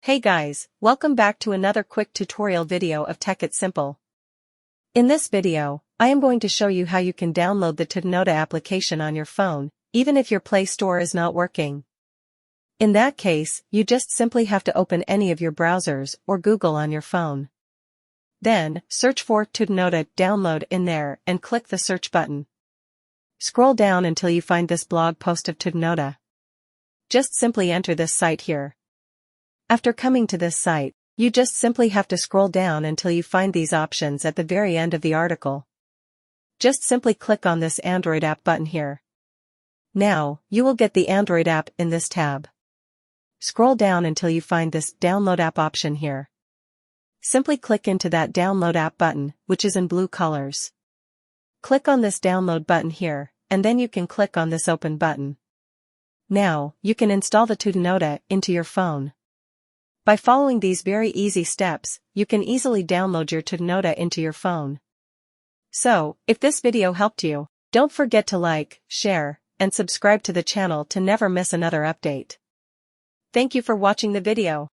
Hey guys, welcome back to another quick tutorial video of Tech It Simple. In this video, I am going to show you how you can download the Tutanota application on your phone, even if your Play Store is not working. In that case, you just simply have to open any of your browsers or Google on your phone. Then, search for Tutanota download in there and click the search button. Scroll down until you find this blog post of Tutanota. Just simply enter this site here. After coming to this site, you just simply have to scroll down until you find these options at the very end of the article. Just simply click on this Android app button here. Now, you will get the Android app in this tab. Scroll down until you find this Download App option here. Simply click into that Download App button, which is in blue colors. Click on this Download button here, and then you can click on this Open button. Now, you can install the Tutanota into your phone. By following these very easy steps, you can easily download your Tutanota into your phone. So, if this video helped you, don't forget to like, share, and subscribe to the channel to never miss another update. Thank you for watching the video.